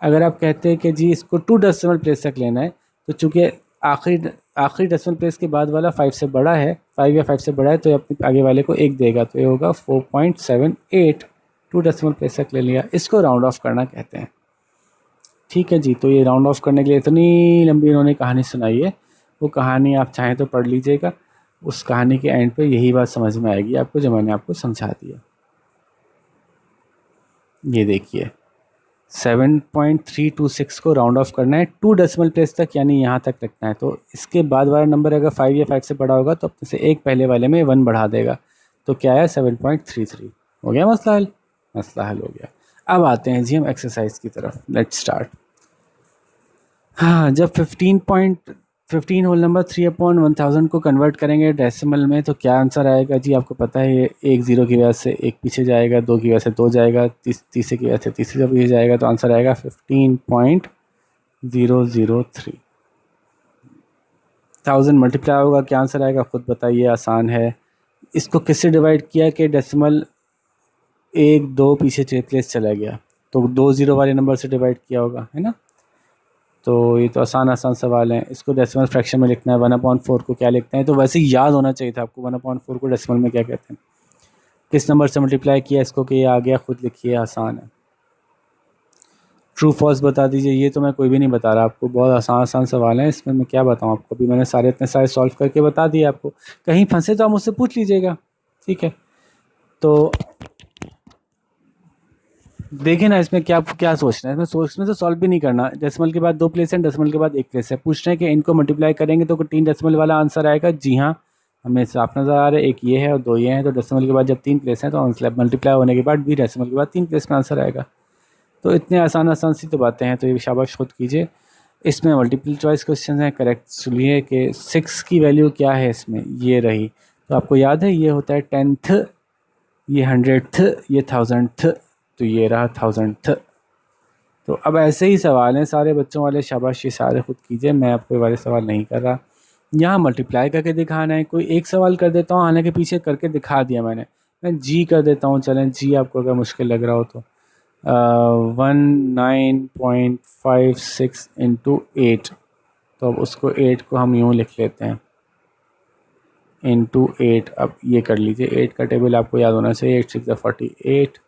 अगर आप कहते हैं कि जी इसको 2 डेसिमल प्लेस तक लेना है, तो चूँकि आखिरी डेसिमल प्लेस के बाद वाला 5 से बड़ा है, 5 या 5 से बड़ा है, तो ये अपने आगे वाले को 1 देगा, तो ये होगा 4.78। 2 डेसिमल प्लेस तक ले लिया, इसको राउंड ऑफ करना कहते हैं। ठीक है जी, तो ये राउंड ऑफ करने के लिए इतनी लंबी इन्होंने कहानी सुनाई है। वो कहानी आप चाहें तो पढ़ लीजिएगा। उस कहानी के एंड पे यही बात समझ में आएगी आपको जो मैंने आपको समझा दिया। ये देखिए, 7.326 को राउंड ऑफ करना है 2 डेसिमल प्लेस तक, यानी यहाँ तक रखना है। तो इसके बाद वाला नंबर अगर 5 या 5 से बड़ा होगा तो अपने से एक पहले वाले में 1 बढ़ा देगा, तो क्या है 7.33। हो गया मसला हल। मसला हल हो गया। अब आते हैं जी हम एक्सरसाइज की तरफ, लेट्स स्टार्ट। हाँ, जब 15 होल नंबर 3/1000 को कन्वर्ट करेंगे डेसिमल में तो क्या आंसर आएगा जी? आपको पता है ये एक ज़ीरो की वजह से एक पीछे जाएगा, दो की वजह से दो जाएगा, तीसरे की वजह से तीसरे पीछे जाएगा, तो आंसर आएगा 15.003। 1000 मल्टीप्लाई होगा, क्या आंसर आएगा खुद बताइए, आसान है। इसको किससे डिवाइड किया कि डेसिमल एक दो पीछे प्लेस चला गया, तो दो ज़ीरो वाले नंबर से डिवाइड किया होगा, है ना। तो ये तो आसान आसान सवाल हैं। इसको डेसिमल फ्रैक्शन में लिखना है, 1/4 को क्या लिखते हैं, तो वैसे ही याद होना चाहिए था आपको 1/4 को डेसिमल में क्या कहते हैं। किस नंबर से मल्टीप्लाई किया इसको कि ये आ गया, खुद लिखिए, आसान है। ट्रू फॉल्स बता दीजिए। ये तो मैं कोई भी नहीं बता रहा आपको, बहुत आसान आसान सवाल हैं, इसमें मैं क्या बताऊँ आपको, अभी मैंने इतने सारे सॉल्व करके बता दिए आपको। कहीं फंसे तो आप मुझसे पूछ लीजिएगा, ठीक है। तो देखिए ना, इसमें क्या क्या सोचना है, इसमें तो सॉल्व भी नहीं करना। डेसिमल के बाद दो प्लेस है, डेसिमल के बाद एक प्लेस है, पूछ रहे हैं कि इनको मल्टीप्लाई करेंगे तो 3 डेसिमल वाला आंसर आएगा। जी हाँ, हमें साफ नज़र आ रहा है, एक ये है और दो ये हैं, तो डेसिमल के बाद जब 3 प्लेस हैं तो आंसर मल्टीप्लाई होने के बाद भी डेसिमल के बाद 3 प्लेस में आंसर आएगा। तो इतने आसान आसान सी तो बातें हैं, तो ये शाबाश खुद कीजिए। इसमें मल्टीपल चॉइस क्वेश्चन हैं, करेक्ट सुनिए कि 6 की वैल्यू क्या है इसमें, ये रही। तो आपको याद है ये होता है 10th, ये 100th, ये 1000th, तो ये रहा 1000th। तो अब ऐसे ही सवाल हैं सारे बच्चों वाले, शाबाश, ये सारे खुद कीजिए, मैं आपको ये वाले सवाल नहीं कर रहा। यहाँ मल्टीप्लाई करके दिखाना है, कोई एक सवाल कर देता हूँ, हालांकि पीछे करके दिखा दिया मैंने। मैं जी कर देता हूँ, चलें जी, आपको अगर मुश्किल लग रहा हो तो। 19.56 इंटू 8, तो अब उसको 8 को हम यूँ लिख लेते हैं, इंटू 8। अब ये कर लीजिए, 8 का टेबल आपको याद होना चाहिए, 8 6 48,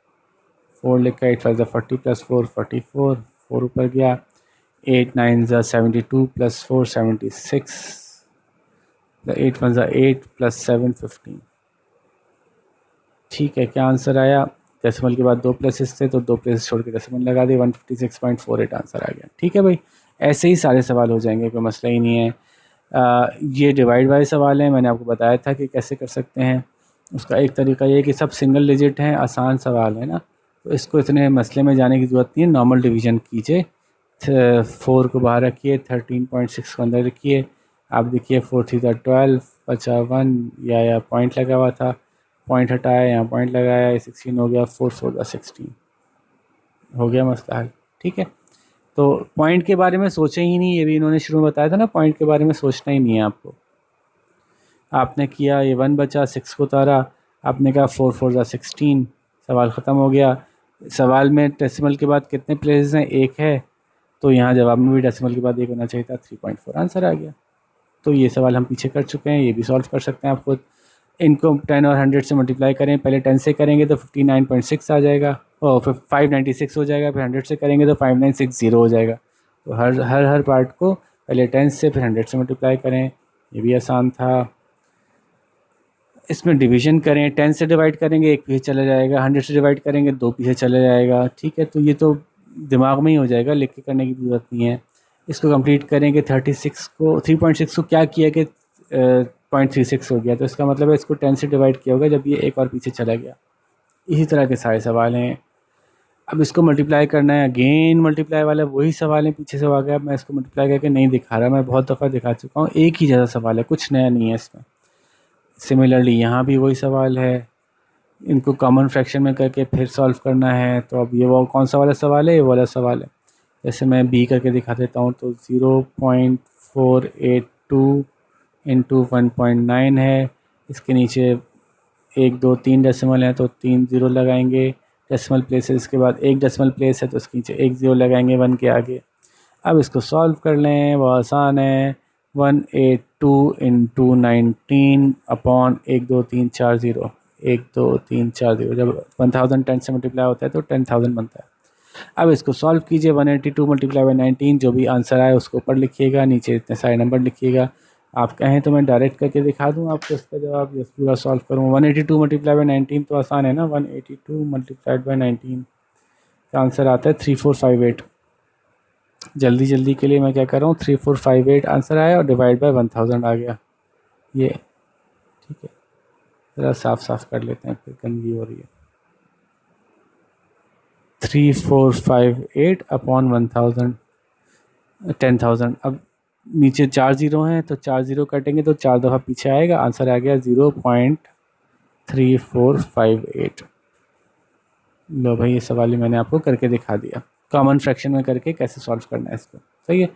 4 लिखा, 8 5 40 प्लस 4 44, 4 ऊपर गया, 8 9 72 प्लस 4 76, 8 1 8 प्लस 7 15। ठीक है, क्या आंसर आया? डेसिमल के बाद दो प्लेसेस थे तो दो प्लेसेस छोड़ के डेसिमल लगा दी, 156.48 आंसर आ गया। ठीक है भाई, ऐसे ही सारे सवाल हो जाएंगे, कोई मसला ही नहीं है। ये डिवाइड बाय सवाल है, मैंने आपको बताया था कि कैसे कर सकते हैं। उसका एक तरीका ये है कि सब सिंगल डिजिट हैं, आसान सवाल है ना, तो इसको इतने मसले में जाने की ज़रूरत नहीं है, नॉर्मल डिवीज़न कीजिए। 4 को बाहर रखिए, 13.6 को अंदर रखिए। आप देखिए 4 3 12, बचा 1, या पॉइंट लगा हुआ था, पॉइंट हटाया, यहाँ पॉइंट लगाया, 16 हो गया, 4 4 16 हो गया, मसला हल। ठीक है, तो पॉइंट के बारे में सोचे ही नहीं, ये भी इन्होंने शुरू में बताया था ना, पॉइंट के बारे में सोचना ही नहीं है आपको। आपने किया, ये 1 बचा, 6 को उतारा, आपने कहा 4 4 16, सवाल ख़त्म हो गया। सवाल में डेसिमल के बाद कितने प्लेसेस हैं, एक है, तो यहाँ जवाब में भी डेसिमल के बाद एक होना चाहिए था, 3.4 आंसर आ गया। तो ये सवाल हम पीछे कर चुके हैं, ये भी सॉल्व कर सकते हैं आप खुद। इनको 10 और 100 से मल्टीप्लाई करें, पहले 10 से करेंगे तो 59.6 आ जाएगा, और फिर 596 हो जाएगा, फिर 100 से करेंगे तो 5960 हो जाएगा। तो हर पार्ट को पहले 10 से फिर 100 से मल्टीप्लाई करें, ये भी आसान था। इसमें डिवीजन करें, 10 से डिवाइड करेंगे एक पीछे चला जाएगा, 100 से डिवाइड करेंगे दो पीछे चला जाएगा। ठीक है, तो ये तो दिमाग में ही हो जाएगा, लिख के करने की ज़रूरत नहीं है। इसको कंप्लीट करेंगे, 3.6 को क्या किया कि 0.36 हो गया, तो इसका मतलब है इसको 10 से डिवाइड किया होगा जब ये एक और पीछे चला गया। इसी तरह के सारे सवाल हैं। अब इसको मल्टीप्लाई करना है, अगेन मल्टीप्लाई वाला वही सवाल है, पीछे से आ गया। मैं इसको मल्टीप्लाई करके नहीं दिखा रहा, मैं बहुत दफ़ा दिखा चुका हूँ, एक ही जैसा सवाल है, कुछ नया नहीं है इसमें। सिमिलरली यहाँ भी वही सवाल है, इनको कॉमन फ्रैक्शन में करके फिर सॉल्व करना है। तो अब ये वो कौन सा वाला सवाल है, ये वाला सवाल है। जैसे मैं बी करके दिखा देता हूँ, तो 0.482 इंटू 1.9 है, इसके नीचे एक दो तीन डेसिमल हैं तो 3 ज़ीरो लगाएंगे, डेसिमल प्लेसेस के बाद एक डेसिमल प्लेस है तो उसके नीचे एक ज़ीरो लगाएंगे 1 के आगे। अब इसको सॉल्व कर लें, वो आसान है। 182 इंटू 19 अपॉन 1 2 3 4 ज़ीरो, 1 2 3 4 ज़ीरो, जब 1000 10 से मल्टीप्लाई होता है तो 10,000 बनता है। अब इसको सॉल्व कीजिए, 182 मल्टीप्लाई बाई 19, जो भी आंसर आए उसको ऊपर लिखिएगा, नीचे इतने सारे नंबर लिखिएगा। आप कहें तो मैं डायरेक्ट करके दिखा दूँ आपको इसका जवाब, या पूरा सॉल्व करूँ। 182 मल्टीप्लाई बाई 19 तो आसान है ना, 182 मल्टीप्लाइड बाई 19 का आंसर आता है 3458। जल्दी जल्दी के लिए मैं क्या कर रहा हूँ, 3458 आंसर आया और डिवाइड बाय 1000 आ गया ये। ठीक है, ज़रा साफ साफ कर लेते हैं, फिर गंदगी हो रही है। 3458 अपॉन 1000 10,000। अब नीचे 4 ज़ीरो हैं तो 4 ज़ीरो कटेंगे तो 4 दफ़ा पीछे आएगा, आंसर आ गया 0.3458। लो भाई, ये सवाल ही मैंने आपको करके दिखा दिया, कॉमन फ्रैक्शन में करके कैसे सॉल्व करना है इसको। सही है।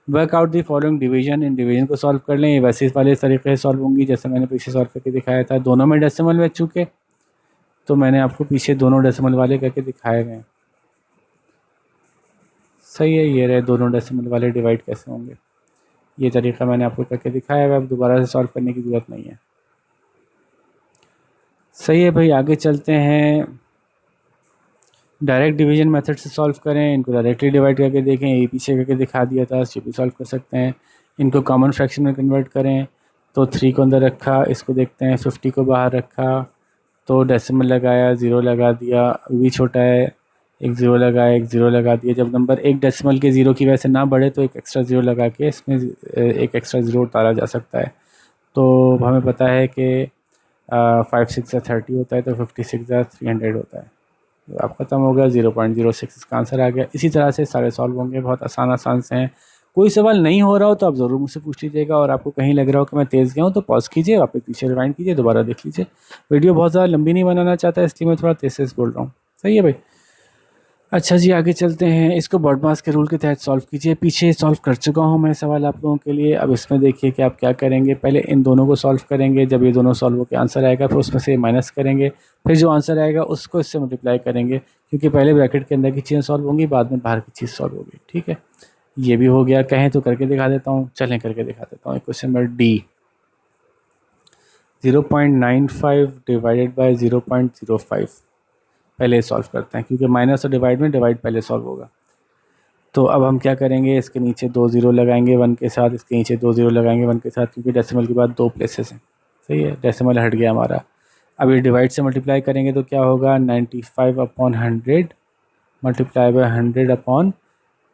Workout the following division, in division को सॉल्व कर लें। ये वैसे वाले तरीके से सॉल्व होंगी जैसे मैंने पीछे सॉल्व करके दिखाया था। दोनों में डेसिमल में चूके तो मैंने आपको पीछे दोनों डेसिमल वाले करके दिखाए हुए हैं। सही है, ये रहे दोनों डेसिमल वाले डिवाइड कैसे होंगे, ये तरीका मैंने आपको करके दिखाया है। अब दोबारा से सॉल्व करने की ज़रूरत नहीं है। सही है भाई, आगे चलते हैं। डायरेक्ट डिवीजन मेथड से सॉल्व करें, इनको डायरेक्टली डिवाइड करके देखें, ये पीछे करके दिखा दिया था, ये भी सॉल्व कर सकते हैं। इनको कॉमन फ्रैक्शन में कन्वर्ट करें तो 3 को अंदर रखा, इसको देखते हैं 50 को बाहर रखा तो डेसिमल लगाया, ज़ीरो लगा दिया, भी छोटा है, एक ज़ीरो लगाया, एक ज़ीरो लगा दिया। जब नंबर एक डेसिमल के ज़ीरो की वजह से ना बढ़े तो एक एक्स्ट्रा ज़ीरो लगा के इसमें एक एक्स्ट्रा ज़ीरो उतारा जा सकता है। तो हमें पता है कि 5 6 30 होता है तो 56 300 होता है। तो अब ख़त्म हो गया, 0.06 इसका आंसर आ गया। इसी तरह से सारे सॉल्व होंगे, बहुत आसान से हैं। कोई सवाल नहीं हो रहा हो तो आप ज़रूर मुझसे पूछ लीजिएगा, और आपको कहीं लग रहा हो कि मैं तेज़ गया हूँ तो पॉज कीजिए, वापस पीछे रिवाइंड कीजिए, दोबारा देख लीजिए। वीडियो बहुत ज़्यादा लंबी नहीं बनाना चाहता, इसलिए मैं थोड़ा तेज़ बोल रहा हूँ। सही है भाई। अच्छा जी, आगे चलते हैं। इसको बॉडमास के रूल के तहत सॉल्व कीजिए। पीछे सॉल्व कर चुका हूँ मैं सवाल आप लोगों के लिए। अब इसमें देखिए कि आप क्या करेंगे। पहले इन दोनों को सॉल्व करेंगे, जब ये दोनों सॉल्व होकर आंसर आएगा फिर उसमें से माइनस करेंगे, फिर जो आंसर आएगा उसको इससे मल्टीप्लाई करेंगे, क्योंकि पहले ब्रैकेट के अंदर की चीज़ें सॉल्व होंगी, बाद में बाहर की चीज़ सॉल्व होगी। ठीक है, ये भी हो गया। कहें तो करके दिखा देता हूँ, चलें करके दिखा देता हूँ। Question number D, 0.95 divided by 0.05 पहले सॉल्व करते हैं, क्योंकि माइनस और डिवाइड में डिवाइड पहले सॉल्व होगा। तो अब हम क्या करेंगे, इसके नीचे 2 ज़ीरो लगाएंगे 1 के साथ, इसके नीचे 2 ज़ीरो लगाएंगे 1 के साथ, क्योंकि डेसिमल के बाद 2 प्लेसेस हैं। सही है, डेसिमल हट गया हमारा। अब ये डिवाइड से मल्टीप्लाई करेंगे तो क्या होगा, 95 अपॉन 100 मल्टीप्लाई बाय 100 अपॉन,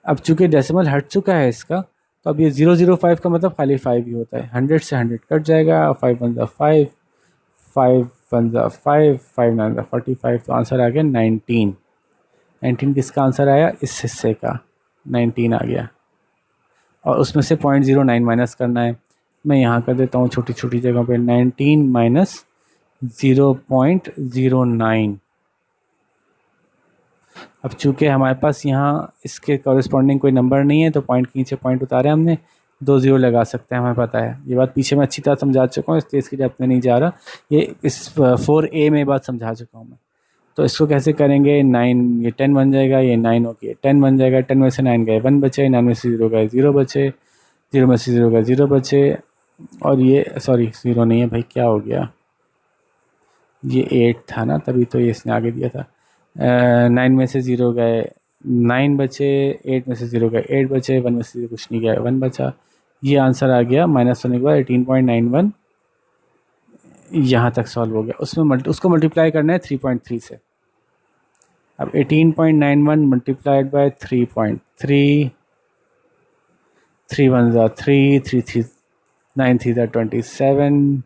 अब चूँकि डेसिमल हट चुका है इसका, तो अब ये 005 का मतलब खाली 5 ही होता है। 100 से 100 कट जाएगा, 5 1 5, 5 1 5, 5 9 45, तो आंसर आ गया 19। 19 किसका आंसर आया, इस हिस्से का 19 आ गया, और उसमें से 0.09 माइनस करना है। मैं यहाँ कर देता हूँ छोटी छोटी जगहों पे, 19 माइनस 0.09। अब चूँकि हमारे पास यहाँ इसके कॉरेस्पॉन्डिंग कोई नंबर नहीं है तो पॉइंट के नीचे पॉइंट उतारे हमने, 2 ज़ीरो लगा सकते हैं, हमें पता है। ये बात पीछे मैं अच्छी तरह समझा चुका हूँ, इसलिए इसकी डेप्थ में नहीं जा रहा। ये इस 4A में बात समझा चुका हूँ मैं। तो इसको कैसे करेंगे, 9 ये 10 बन जाएगा, ये 9 हो गया 10 बन जाएगा, 10 में से 9 गए 1 बचे, 9 में से 0 गए 0 बचे, 0 में से 0 गए 0 बचे, और ये सॉरी 0 नहीं है भाई, क्या हो गया, ये 8 था ना, तभी तो ये इसने आगे दिया था। 9 में से 0 गए 9 बचे, 8 में से 0 गए 8 बचे, 1 में से 0 कुछ नहीं गया 1 बचा। ये आंसर आ गया माइनस होने के बाद 18.91। यहाँ तक सॉल्व हो गया। उसमें उसको मल्टीप्लाई करना है 3.3 से। अब 18.91 मल्टीप्लाइड बाय 3.3, 3 1 3, 3 3 9 3 27,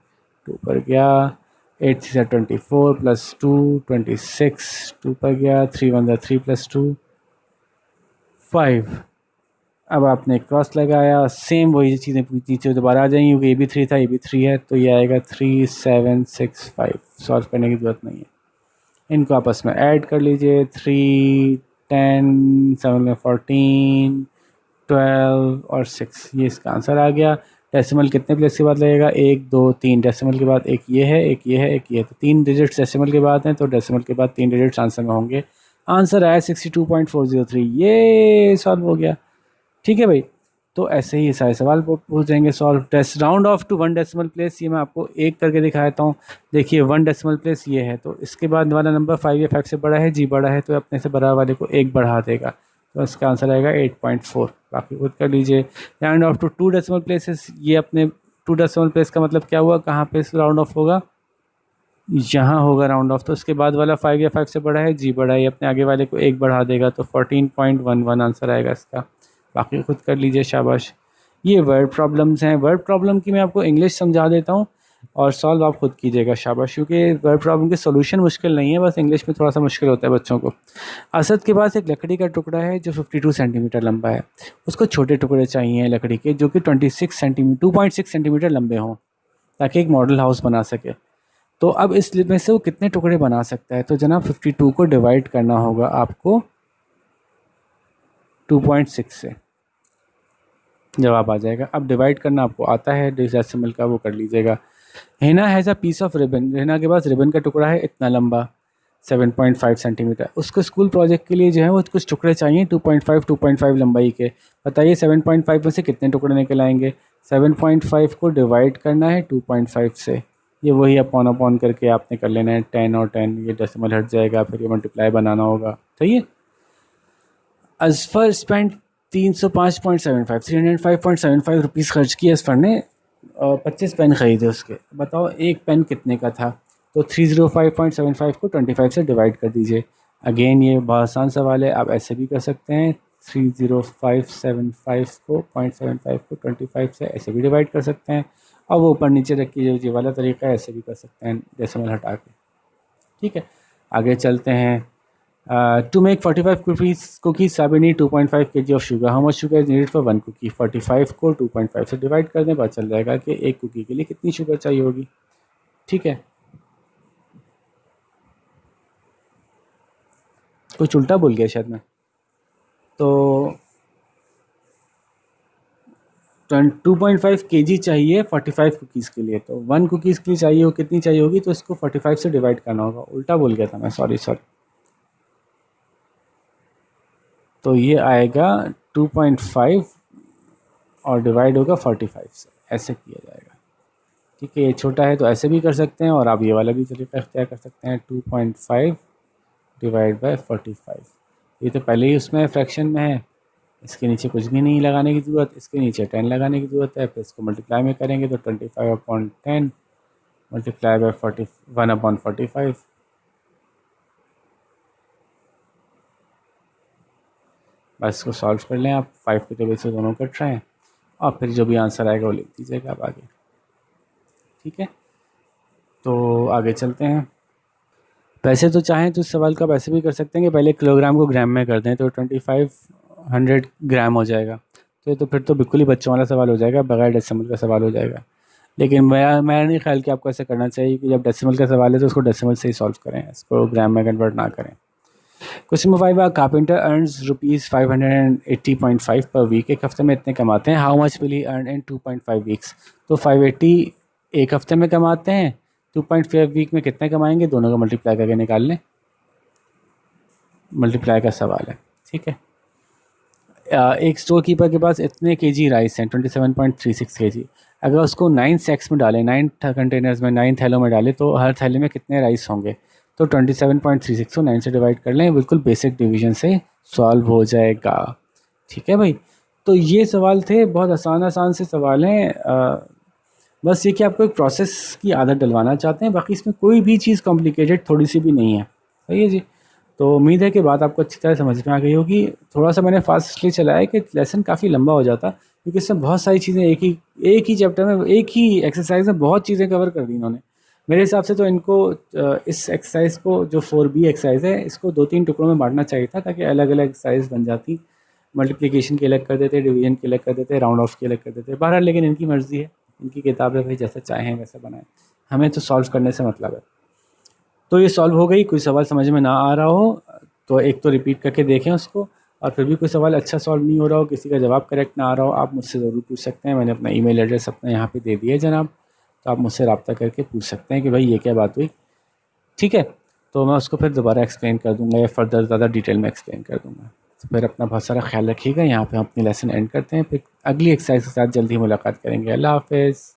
2 पर गया, 8 3 24 प्लस 2 26, 2 पर गया, 3 1 3 प्लस 2 5। अब आपने क्रॉस लगाया, सेम वही चीज़ें नीचे दोबारा आ जाएंगी, क्योंकि ये भी 3 था ये भी 3 है, तो ये आएगा 3765। सॉल्व करने की ज़रूरत नहीं है, इनको आपस में ऐड कर लीजिए। 3 10 7 में 14 12 और 6, ये इसका आंसर आ गया। डेसिमल कितने प्लेस के बाद लगेगा, 1 2 3, डेसिमल के बाद एक ये है एक ये है एक ये है, तो 3 डिजिट्स डेसिमल के बाद हैं, तो डेसिमल के बाद 3 डिजिट्स आंसर में होंगे। आंसर आया 62.403, ये सॉल्व हो गया। ठीक है भाई, तो ऐसे ही सारे सवाल हो जाएंगे solve. Test round off to 1 decimal place, ये मैं आपको एक करके दिखाता हूँ। देखिए 1 डेसिमल प्लेस ये है, तो इसके बाद वाला नंबर 5 या 5 से बड़ा है, जी बड़ा है, तो अपने से बड़ा वाले को एक बढ़ा देगा, तो इसका आंसर आएगा 8.4। बाकी खुद कर लीजिए। Round off to 2 decimal places, ये अपने 2 डेसिमल प्लेस का मतलब क्या हुआ, कहाँ पे राउंड ऑफ होगा, यहाँ होगा राउंड ऑफ। तो इसके बाद वाला 5 या 5 से बड़ा है, जी बड़ा है, ये अपने आगे वाले को एक बढ़ा देगा, तो 14.11 आंसर आएगा इसका। बाकी खुद कर लीजिए, शाबाश। ये वर्ड प्रॉब्लम्स हैं। वर्ड प्रॉब्लम की मैं आपको इंग्लिश समझा देता हूँ। और सॉल्व आप खुद कीजिएगा, शाबाश, क्योंकि वर्ड प्रॉब्लम के सोल्यूशन मुश्किल नहीं है, बस इंग्लिश में थोड़ा सा मुश्किल होता है बच्चों को। असद के पास एक लकड़ी का टुकड़ा है जो 52 सेंटीमीटर लंबा है। उसको छोटे टुकड़े चाहिए लकड़ी के जो कि 2.6 सेंटीमीटर लंबे हों, ताकि एक मॉडल हाउस बना सके। तो अब इस में से वो कितने टुकड़े बना सकता है? तो जनाब 52 को डिवाइड करना होगा आपको 2.6 से, जवाब आ जाएगा। अब डिवाइड करना आपको आता है, डेसिमल का वो कर लीजिएगा। Hina has a piece of ribbon, Hina के पास रिबन का टुकड़ा है इतना लंबा 7.5 सेंटीमीटर। उसको स्कूल प्रोजेक्ट के लिए जो है वो कुछ टुकड़े चाहिए 2.5 लंबाई के। बताइए 7.5 में से कितने टुकड़े निकल आएंगे? 7.5 को डिवाइड करना है 2.5 से, ये वही अपॉन करके आपने कर लेना है 10 और 10, ये डेसिमल हट जाएगा, फिर ये मल्टीप्लाई बनाना होगा। सही है। अजफर स्पेंड 305.75 रुपीज़ खर्च किए असफर ने, 25 पेन ख़रीदे उसके। बताओ एक पेन कितने का था? तो 305.75 को 25 से डिवाइड कर दीजिए। अगेन ये बहुत आसान सवाल है, आप ऐसे भी कर सकते हैं। 30575 को 0.75 को 25 से ऐसे भी डिवाइड कर सकते हैं, और वो ऊपर नीचे रख के जो वाला तरीका है ऐसे भी कर सकते हैं डेसिमल हटा के। ठीक है, आगे चलते हैं। To make 45 cookies, Sabi need 2.5 kg of sugar. How much sugar is needed for 1 cookie? 45 को 2.5 से डिवाइड कर दें, पता चल जाएगा कि एक कुकी के लिए कितनी शुगर चाहिए होगी। ठीक है, कुछ उल्टा बोल गया शायद मैं। तो 2.5 kg चाहिए 45 कुकीज़ के लिए, तो 1 कुकीज़ के लिए चाहिए हो कितनी चाहिए होगी, तो इसको 45 से डिवाइड करना होगा। उल्टा बोल गया था मैं, सॉरी। तो ये आएगा 2.5 और डिवाइड होगा 45 से, ऐसे किया जाएगा। ठीक है, ये छोटा है तो ऐसे भी कर सकते हैं, और आप ये वाला भी तरीका इख्तियार कर सकते हैं। 2.5 डिवाइड बाय 45, ये तो पहले ही उसमें फ्रैक्शन में है, इसके नीचे कुछ भी नहीं लगाने की ज़रूरत, इसके नीचे 10 लगाने की ज़रूरत है। फिर इसको मल्टीप्लाई में करेंगे तो 25/10 मल्टीप्लाई बाय 1/45। बस इसको सॉल्व कर लें आप, 5 के टेबल से दोनों कट रहे हैं, और फिर जो भी आंसर आएगा वो लिख दीजिएगा आप आगे। ठीक है, तो आगे चलते हैं। वैसे तो चाहें तो इस सवाल का वैसे भी कर सकते हैं कि पहले किलोग्राम को ग्राम में कर दें, तो 2500 ग्राम हो जाएगा। तो फिर तो बिल्कुल ही बच्चों वाला सवाल हो जाएगा, बगैर डेसिमल का सवाल हो जाएगा। लेकिन मैं नहीं ख्याल कि आपको ऐसा करना चाहिए कि जब डेसिमल का सवाल है तो उसको डेसिमल से ही सॉल्व करें, इसको ग्राम में कन्वर्ट ना करें। क्वेश्चन नंबर 5, कारपेंटर अर्न्स ₹580.5 पर वीक। एक हफ्ते में इतने कमाते हैं। How much will he earn in 2.5 weeks? तो 580 एक हफ्ते में कमाते हैं, 2.5 वीक में कितने कमाएंगे, दोनों का मल्टीप्लाई करके निकाल लें। मल्टीप्लाई का सवाल है। ठीक है, एक स्टोर कीपर के पास इतने केजी राइस हैं 27.36 केजी। अगर उसको 9 सैक्स में डालें, 9 कंटेनर्स में, 9 थैलों में डालें, तो हर थैले में कितने राइस होंगे? तो 27.36 को 9 से डिवाइड कर लें, बिल्कुल बेसिक डिवीजन से सॉल्व हो जाएगा। ठीक है भाई, तो ये सवाल थे, बहुत आसान से सवाल हैं। बस ये कि आपको एक प्रोसेस की आदत डलवाना चाहते हैं, बाकी इसमें कोई भी चीज़ कॉम्प्लिकेटेड थोड़ी सी भी नहीं है। सही है जी। तो उम्मीद है कि बात आपको अच्छी तरह समझ में आ गई होगी। थोड़ा सा मैंने फास्ट इसलिए चलाया कि लेसन काफ़ी लंबा हो जाता, क्योंकि इसमें बहुत सारी चीज़ें एक ही चैप्टर में, एक ही एक्सरसाइज में बहुत चीज़ें कवर कर दी इन्होंने। मेरे हिसाब से तो इनको इस एक्सरसाइज को, जो 4B एक्सरसाइज है, इसको 2-3 टुकड़ों में बांटना चाहिए था, ताकि अलग अलग एक्सरसाइज बन जाती। मल्टीप्लिकेशन की अलग कर देते, डिवीजन की अलग कर देते, राउंड ऑफ की अलग कर देते। बहरहाल लेकिन इनकी मर्ज़ी है, इनकी किताब है भाई, जैसा चाहें वैसा बनाएं, हमें तो सॉल्व करने से मतलब है। तो ये सॉल्व हो गई। कोई सवाल समझ में ना आ रहा हो तो एक तो रिपीट करके देखें उसको, और फिर भी कोई सवाल अच्छा सॉल्व नहीं हो रहा हो, किसी का जवाब करेक्ट ना आ रहा हो, आप मुझसे ज़रूर पूछ सकते हैं। मैंने अपना ईमेल एड्रेस अपना यहाँ पे दे दिया है जनाब, तो आप मुझसे रब्ता करके पूछ सकते हैं कि भाई ये क्या बात हुई। ठीक है, तो मैं उसको फिर दोबारा एक्सप्लेन कर दूँगा, या फर्दर ज़्यादा डिटेल में एक्सप्लेन कर दूँगा। तो फिर अपना बहुत सारा ख्याल रखिएगा। यहाँ पर हम अपनी लेसन एंड करते हैं, फिर अगली एक्सरसाइज के साथ जल्दी ही मुलाकात करेंगे। अल्लाह हाफ़िज़।